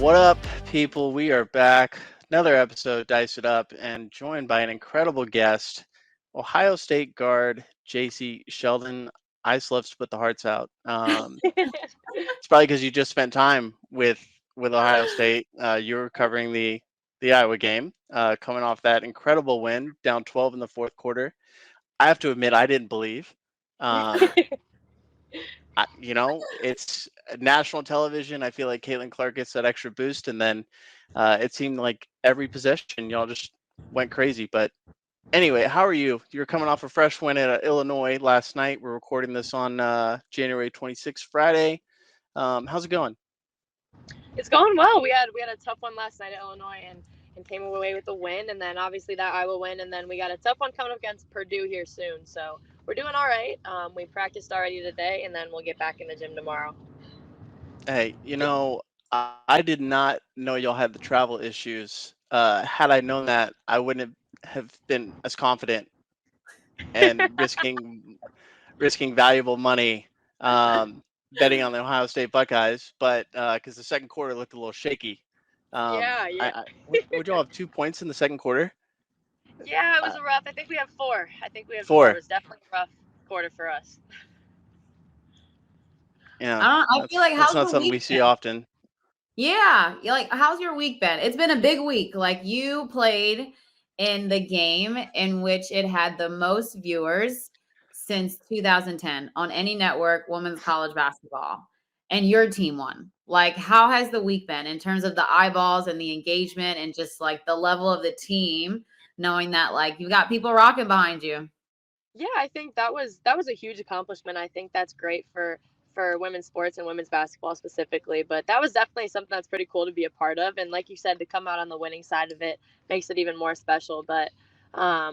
What up, people? We are back. Another episode, Dice It Up, and joined by an incredible guest, Ohio State guard Jacy Sheldon. I just love to put the hearts out. It's probably because you just spent time with Ohio State. You were covering the Iowa game, coming off that incredible win, down 12 in the fourth quarter. I have to admit, I didn't believe. Um, it's national television. I feel like Caitlin Clark gets that extra boost, and then it seemed like every possession y'all just went crazy. But anyway, how are you? You're coming off a fresh win at Illinois last night. We're recording this on January 26th, Friday. How's it going? It's going well. We had a tough one last night at Illinois and came away with a win, and then obviously that Iowa win, and then we got a tough one coming up against Purdue here soon. So we're doing all right. We practiced already today, and then we'll get back in the gym tomorrow. Hey, I did not know y'all had the travel issues. Had I known that, I wouldn't have been as confident and risking valuable money betting on the Ohio State Buckeyes, but because the second quarter looked a little shaky. Yeah. Would y'all have 2 points in the second quarter? Yeah, it was a rough. I think we have four. Four. It was definitely a rough quarter for us. Yeah, I feel like that's not something we see often. Yeah, how's your week been? It's been a big week. Like, you played in the game in which it had the most viewers since 2010 on any network, women's college basketball, and your team won. Like, how has the week been in terms of the eyeballs and the engagement and just like the level of the team, knowing that like you've got people rocking behind you? Yeah, I think that was a huge accomplishment. I think that's great for women's sports and women's basketball specifically. But that was definitely something that's pretty cool to be a part of. And like you said, to come out on the winning side of it makes it even more special. But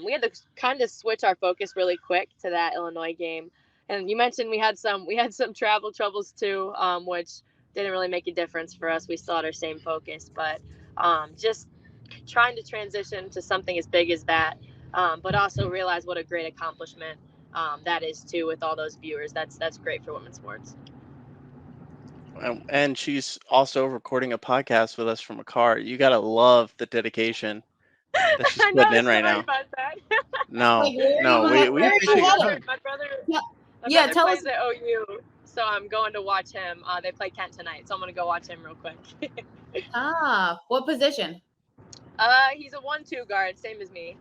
we had to kind of switch our focus really quick to that Illinois game. And you mentioned we had some travel troubles too, which didn't really make a difference for us. We still had our same focus, but just trying to transition to something as big as that, but also realize what a great accomplishment that is too, with all those viewers. That's great for women's sports. And she's also recording a podcast with us from a car. You gotta love the dedication that she's putting in right now. About that. No, we appreciate your time. My brother Tell plays us. at OU, so I'm going to watch him. They play Kent tonight, so I'm going to go watch him real quick. What position? He's a 1-2 guard, same as me.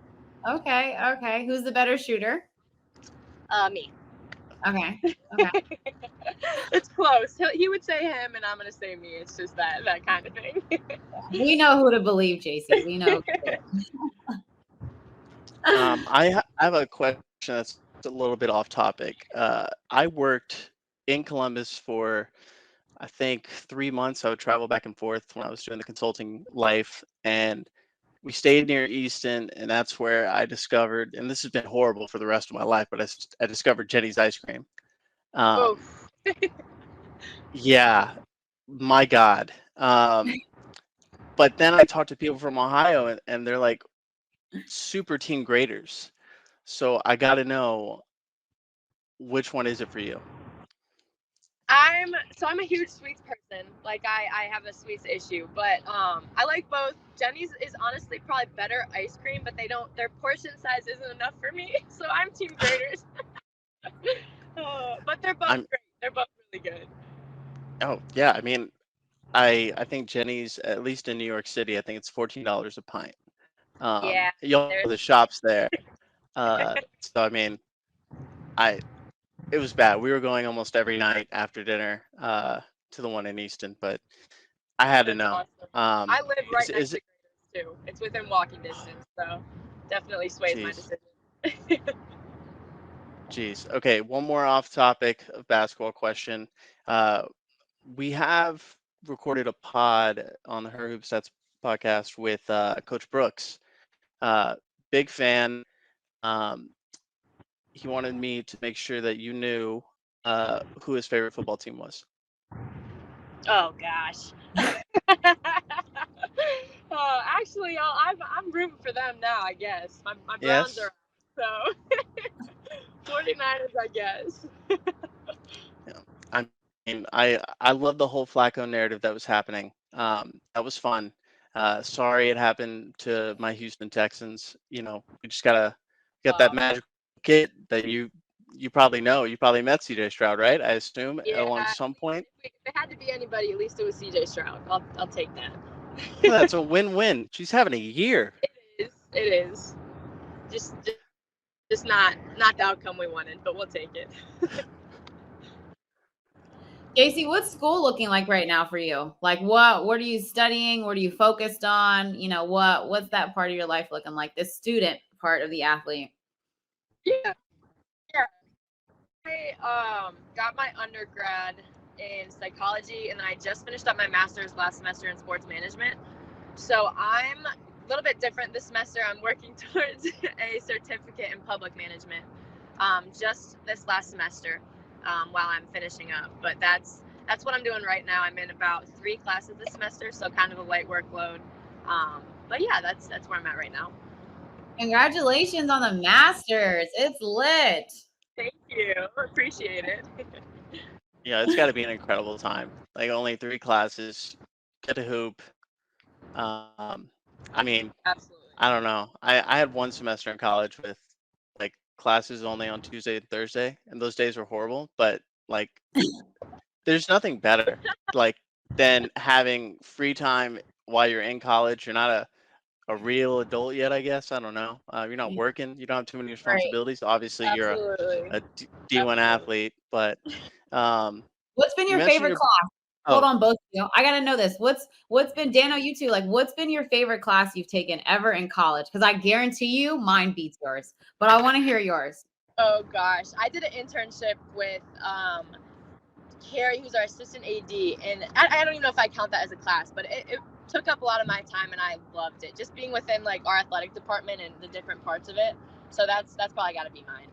Okay. Who's the better shooter? Me. Okay. It's close. He would say him, and I'm going to say me. It's just that kind of thing. We know who to believe, Jacy. We know. I have a question that's a little bit off topic. I worked in Columbus for, I think, 3 months. I would travel back and forth when I was doing the consulting life, and we stayed near Easton, and that's where I discovered, and this has been horrible for the rest of my life, but I discovered Jenny's ice cream. Yeah, my God. But then I talked to people from Ohio, and they're like super team graders. So I got to know, which one is it for you? I'm a huge sweets person. Like, I have a sweets issue, but I like both. Jenny's is honestly probably better ice cream, but their portion size isn't enough for me. So I'm team graders. But they're both great. They're both really good. Oh yeah, I mean, I think Jenny's, at least in New York City, I think it's $14 a pint. Yeah, you'll know the shops there. So I mean, it was bad. We were going almost every night after dinner to the one in Easton, but I had to know. Awesome. I live right next to Graders too. It's within walking distance, so definitely sways my decision. Jeez. Okay, one more off topic of basketball question. We have recorded a pod on the Her Hoop Stats podcast with Coach Brooks. Big fan. He wanted me to make sure that you knew who his favorite football team was. Oh gosh. Actually, I'm rooting for them now, I guess. My Browns are up, so 49ers, I guess. Yeah. I mean, I love the whole Flacco narrative that was happening. That was fun. Sorry it happened to my Houston Texans. We just gotta get that Uh, magical kid that you probably know. You probably met CJ Stroud, right? I assume yeah, at some point. if it had to be anybody, at least it was CJ Stroud. I'll take that. That's a win-win. She's having a year. It is. Just not the outcome we wanted, but we'll take it. Jacy, what's school looking like right now for you? Like what are you studying? What are you focused on? What's that part of your life looking like? The student part of the athlete. Yeah. I got my undergrad in psychology, and then I just finished up my master's last semester in sports management. So I'm a little bit different this semester. I'm working towards a certificate in public management just this last semester while I'm finishing up. But that's what I'm doing right now. I'm in about 3 classes this semester, so kind of a light workload. But yeah, that's where I'm at right now. Congratulations on the master's. It's lit. Thank you. Appreciate it. Yeah, it's got to be an incredible time. Like only 3 classes, get to hoop. I mean, Absolutely. I don't know. I had 1 semester in college with like classes only on Tuesday and Thursday, and those days were horrible. But like, there's nothing better like than having free time while you're in college. You're not a real adult yet, I guess. I don't know. You're not working. You don't have too many Right. responsibilities. Obviously, you're Absolutely. a D1 athlete, but What's been you your mentioned favorite your class? Hold oh on, both of you. I gotta know this. What's been Dano, you two, like what's been your favorite class you've taken ever in college? Because I guarantee you mine beats yours, but I want to hear yours. Oh gosh, I did an internship with Carrie, who's our assistant AD, and I don't even know if I count that as a class, but it took up a lot of my time, and I loved it. Just being within like our athletic department and the different parts of it. So that's probably got to be mine.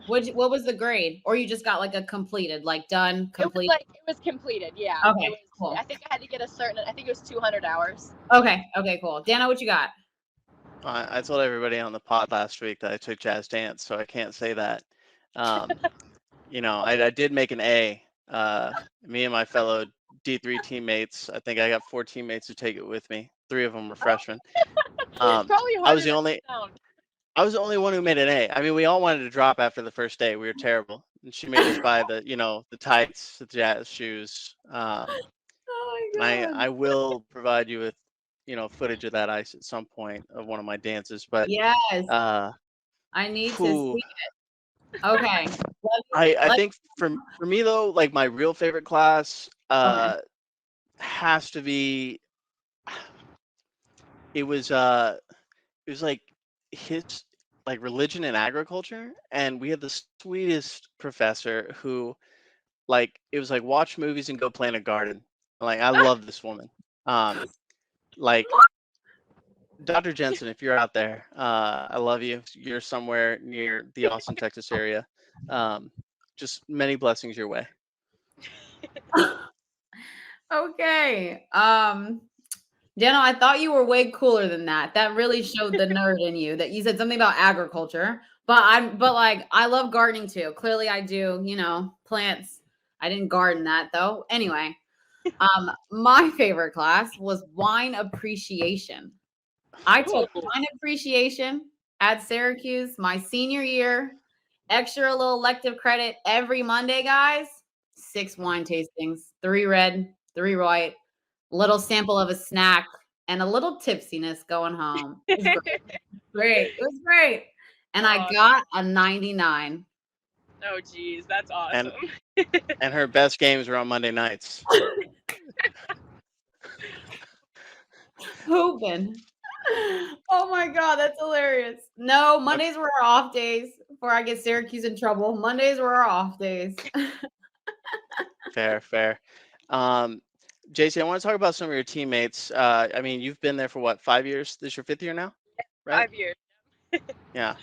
What was the grade? Or you just got like a completed, like done, complete? It was completed, yeah. Okay, It was, cool. I think I had to get I think it was 200 hours. Okay, cool. Dana, what you got? I told everybody on the pod last week that I took jazz dance, so I can't say that. I did make an A. Me and my fellow D3 teammates, I think I got 4 teammates who take it with me. 3 of them were freshmen. It's probably I was harder the than only it sounds. I was the only one who made an A. I mean, we all wanted to drop after the first day. We were terrible, and she made us buy the tights, the jazz shoes. Oh my God. I will provide you with footage of that ice at some point of one of my dances. But Yes, uh, I need to whew, see it. Okay. I think for me though, like my real favorite class Okay. has to be. It was like his like religion and agriculture, and we had the sweetest professor who it was like watch movies and go plant a garden. Like I love this woman. Like Dr. Jensen, if you're out there, I love you. You're somewhere near the Austin, Texas area. Just many blessings your way. Okay. Dano, I thought you were way cooler than that. That really showed the nerd in you that you said something about agriculture. But I love gardening too. Clearly I do, plants. I didn't garden that though. Anyway, my favorite class was wine appreciation. I took wine appreciation at Syracuse my senior year. Extra little elective credit every Monday, guys. 6 wine tastings, 3 red, 3 white, little sample of a snack, and a little tipsiness going home. It was great. It was great. And I got a 99. Oh, geez, that's awesome. And her best games were on Monday nights. Hooping. Oh my God, that's hilarious. No, Mondays were our off days before I get Syracuse in trouble. Mondays were our off days. Fair. Jacy, I want to talk about some of your teammates. I mean, you've been there for what, 5 years? This is your 5th year now, right? 5 years. Yeah.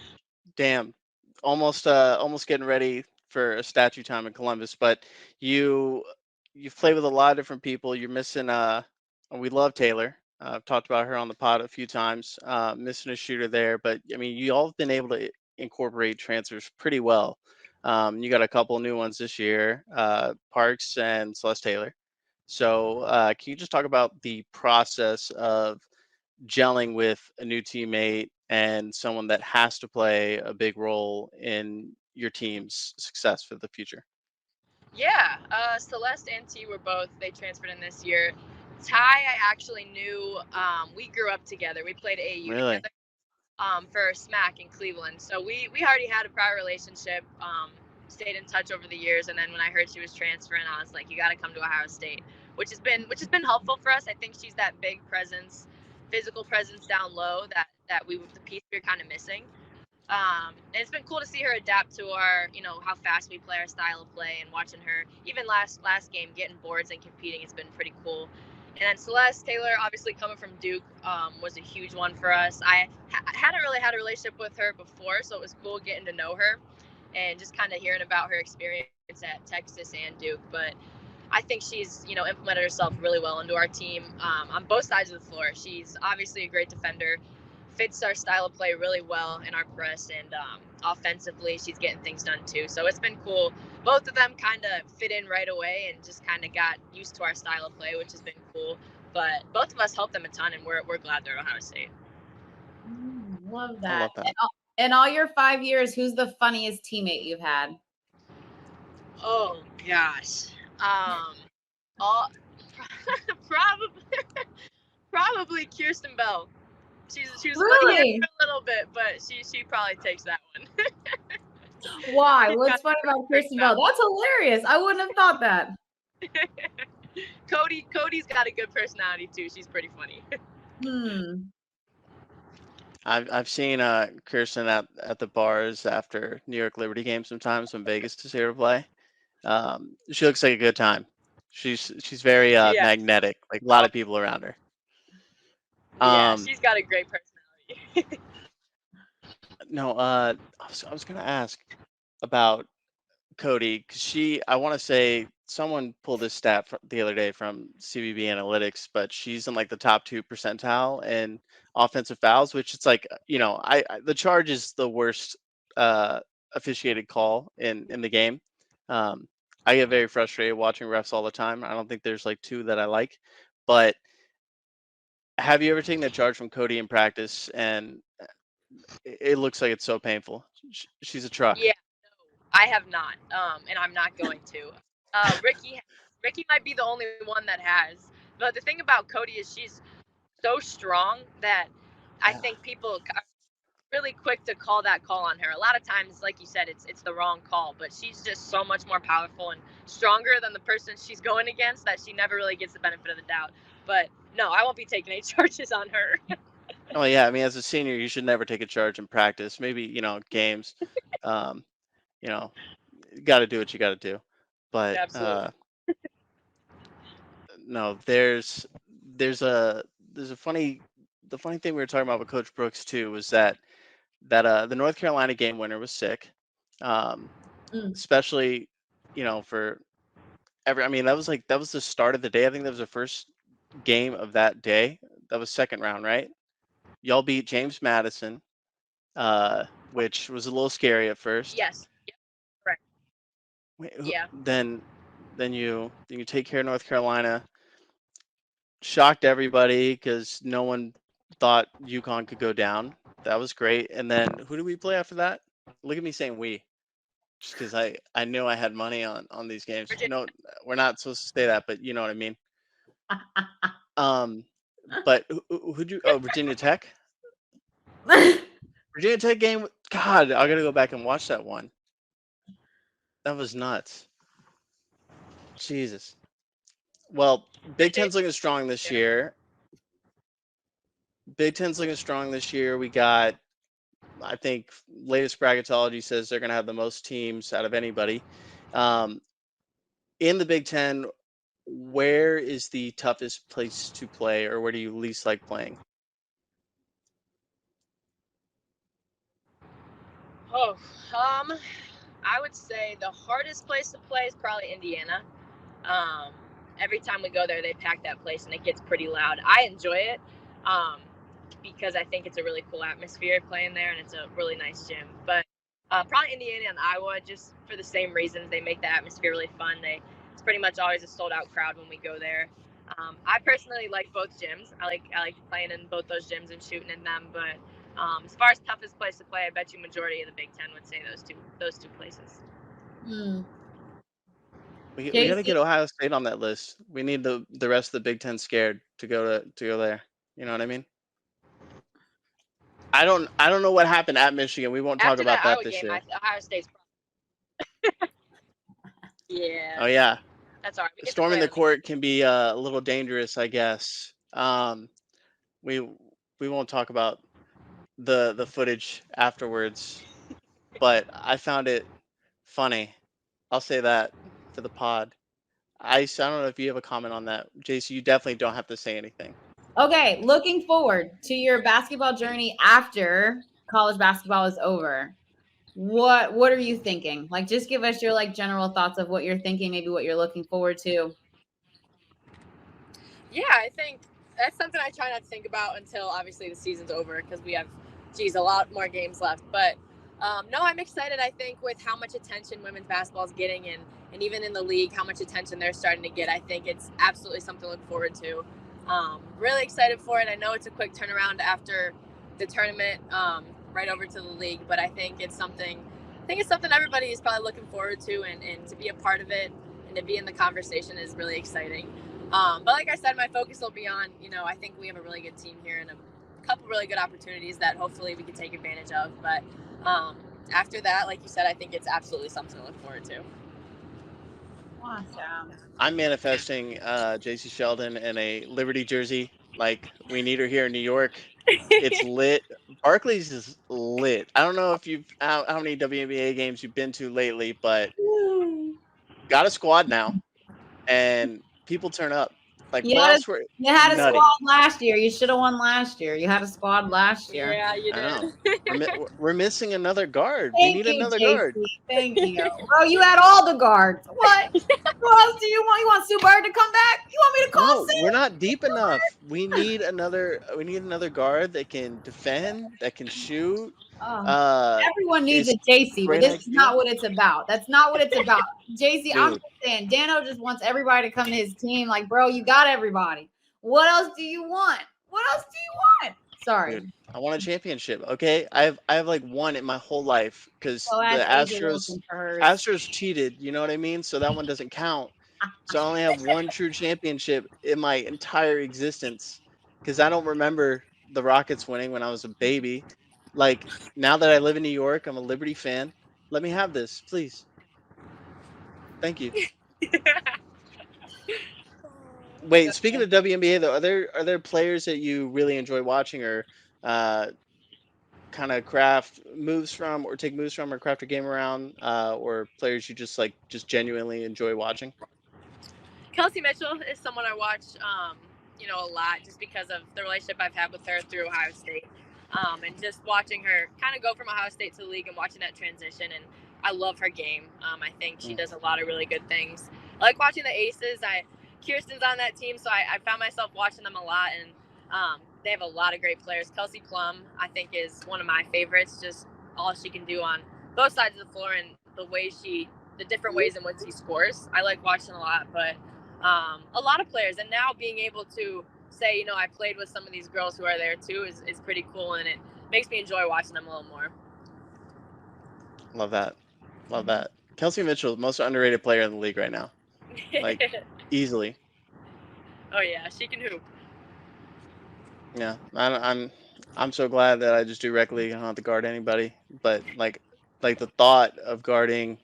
Damn. Almost getting ready for a statue time in Columbus. But you've played with a lot of different people. You're missing. We love Taylor. I've talked about her on the pod a few times. Missing a shooter there, but I mean, you all have been able to incorporate transfers pretty well. You got a couple new ones this year, Parks and Celeste Taylor. So can you just talk about the process of gelling with a new teammate and someone that has to play a big role in your team's success for the future? Yeah, Celeste and T they transferred in this year. Ty, I actually knew. We grew up together. We played AAU Really? together. For SMAC in Cleveland. So we already had a prior relationship. Stayed in touch over the years, and then when I heard she was transferring, I was like, you got to come to Ohio State, which has been helpful for us. I think she's that big presence, physical presence down low that the piece we were kind of missing. And it's been cool to see her adapt to our, how fast we play, our style of play, and watching her even last game getting boards and competing. It's been pretty cool. And then Celeste Taylor, obviously coming from Duke, was a huge one for us. I hadn't really had a relationship with her before, so it was cool getting to know her and just kind of hearing about her experience at Texas and Duke. But I think she's, implemented herself really well into our team on both sides of the floor. She's obviously a great defender, fits our style of play really well in our press, and offensively, she's getting things done too. So it's been cool. Both of them kind of fit in right away and just kind of got used to our style of play, which has been cool. But both of us helped them a ton, and we're glad they're at Ohio State. Love I that. love that. In all your 5 years, who's the funniest teammate you've had? Oh gosh, all probably probably Kirsten Bell. She was funny here Really? for a little bit, but she probably takes that one. Why? She's What's got funny a about great Kristen Bell? That's hilarious. I wouldn't have thought that. personality. Cody's got a good personality too. She's pretty funny. I've seen Kirsten at the bars after New York Liberty games sometimes when Vegas is here to play. She looks like a good time. She's very Yeah, magnetic, like a lot of people around her. yeah, Um, she's got a great personality. no, I was gonna ask about Cody, because I want to say someone pulled this stat the other day from CBB Analytics, but she's in like the top 2 percentile in offensive fouls, which it's like, the charge is the worst uh, officiated call in the game. Um, I get very frustrated watching refs all the time. I don't think there's like two that I like, but have you ever taken a charge from Cody in practice and it looks like it's so painful? She's a truck. Yeah, I have not, and I'm not going to. Ricky might be the only one that has. But the thing about Cody is she's so strong that I Yeah. think people are really quick to call that call on her. A lot of times, like you said, it's the wrong call, but she's just so much more powerful and stronger than the person she's going against that she never really gets the benefit of the doubt. But no, I won't be taking any charges on her. Oh yeah, I mean, as a senior, you should never take a charge in practice. Maybe games. Um, you know, got to do what you got to do. But Absolutely. no, there's a funny the funny thing we were talking about with Coach Brooks too was that the North Carolina game winner was sick, um, Mm. especially for every. I mean, that was the start of the day. I think that was the first game of that day. That was second round, right? Y'all beat James Madison, which was a little scary at first. Yes. Yep. Correct. Wait, Yeah. then you take care of North Carolina, shocked everybody because no one thought UConn could go down. That was great. And then who did we play after that? Look at me saying we, just because I knew I had money on these games. Virginia. No, we're not supposed to say that, but you know what I mean. Um, but who'd you? Oh, Virginia Tech. Virginia Tech game. God, I gotta go back and watch that one. That was nuts. Jesus. Well, Big Virginia. Ten's looking strong this year. Big Ten's looking strong this year. We got, I think, latest bracketology says they're going to have the most teams out of anybody. Um, in the Big Ten, where is the toughest place to play, or where do you least like playing? Oh, I would say the hardest place to play is probably Indiana. Um, every time we go there, they pack that place and it gets pretty loud. I enjoy it because I think it's a really cool atmosphere playing there and it's a really nice gym. But probably Indiana and Iowa, just for the same reasons. They make the atmosphere really fun. it's pretty much always a sold out crowd when we go there. I personally like both gyms. I like playing in both those gyms and shooting in them. But as far as toughest place to play, I bet you majority of the Big Ten would say those two places. We got to get Ohio State on that list. We need the rest of the Big Ten scared to go there. You know what I mean? I don't know what happened at Michigan. We won't talk about that this year. Ohio State's. Yeah. Oh yeah. That's all right. Storming the court can be a little dangerous, I guess. We won't talk about the footage afterwards, but I found it funny. I'll say that for the pod. I don't know if you have a comment on that, Jacy. You definitely don't have to say anything. Okay, looking forward to your basketball journey after college basketball is over. What are you thinking? Like, just give us your like general thoughts of what you're thinking, maybe what you're looking forward to. Yeah, I think that's something I try not to think about until obviously the season's over, because we have, a lot more games left. But no, I'm excited. I think with how much attention women's basketball is getting, and even in the league, how much attention they're starting to get, I think it's absolutely something to look forward to. Really excited for it. I know it's a quick turnaround after the tournament, right over to the league, but I think it's something everybody is probably looking forward to, and to be a part of it and to be in the conversation is really exciting. But like I said, my focus will be on, I think we have a really good team here and a couple really good opportunities that hopefully we can take advantage of. But after that, like you said, I think it's absolutely something to look forward to. Awesome. I'm manifesting Jacy Sheldon in a Liberty jersey. Like, we need her here in New York. It's lit. Barclays is lit. I don't know if how many WNBA games you've been to lately, but got a squad now, and people turn up. Like, you had a squad last year. You should have won last year. You had a squad last year. Yeah, you did. We're missing another guard. We need another guard. Thank you. Bro, you had all the guards. What? Who else do you want? You want Sue Bird to come back? You want me to call No, we're not deep enough. We need another guard that can defend, that can shoot. Everyone needs a Jacy, but this is not what it's about. That's not what it's about. Jacy, I'm just saying, Dano just wants everybody to come to his team. Like, bro, you got everybody. What else do you want? Sorry. Dude, I want a championship. Okay, I have like one in my whole life, because the Astros cheated. You know what I mean? So that one doesn't count. So I only have one true championship in my entire existence, because I don't remember the Rockets winning when I was a baby. Like, now that I live in New York, I'm a Liberty fan. Let me have this, please. Thank you. Wait, speaking of WNBA though, are there players that you really enjoy watching, or kind of craft moves from, or take moves from, or craft a game around, or players you just genuinely enjoy watching? Kelsey Mitchell is someone I watch, a lot, just because of the relationship I've had with her through Ohio State. And just watching her kind of go from Ohio State to the league and watching that transition. And I love her game. I think she does a lot of really good things. I like watching the Aces. Kirsten's on that team, so I found myself watching them a lot. And they have a lot of great players. Kelsey Plum, I think, is one of my favorites. Just all she can do on both sides of the floor, and the different ways in which she scores. I like watching a lot, but a lot of players. And now being able to say, I played with some of these girls who are there too is pretty cool, and it makes me enjoy watching them a little more. Love that. Kelsey Mitchell, most underrated player in the league right now. Like, easily. Oh yeah, she can hoop. Yeah, I'm so glad that I just do rec league. I don't have to guard anybody. But like the thought of guarding,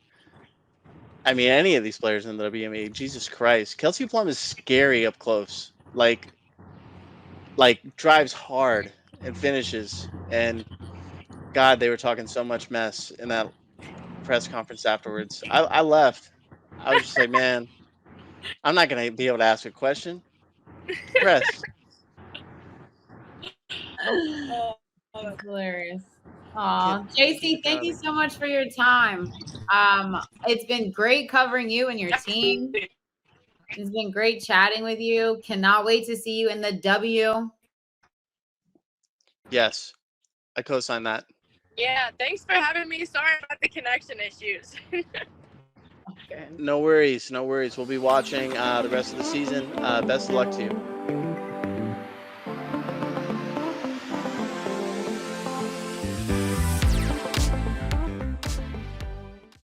I mean, any of these players in the WNBA, Jesus Christ, Kelsey Plum is scary up close. Like drives hard and finishes. And God, they were talking so much mess in that press conference afterwards. I left. I was just like, man, I'm not gonna be able to ask a question. Press. That's hilarious. Jacy, thank you so much for your time. It's been great covering you and your team. It's been great chatting with you. Cannot wait to see you in the W. Yes, I co-sign that. Yeah, thanks for having me. Sorry about the connection issues. Okay. No worries. We'll be watching the rest of the season. Best of luck to you.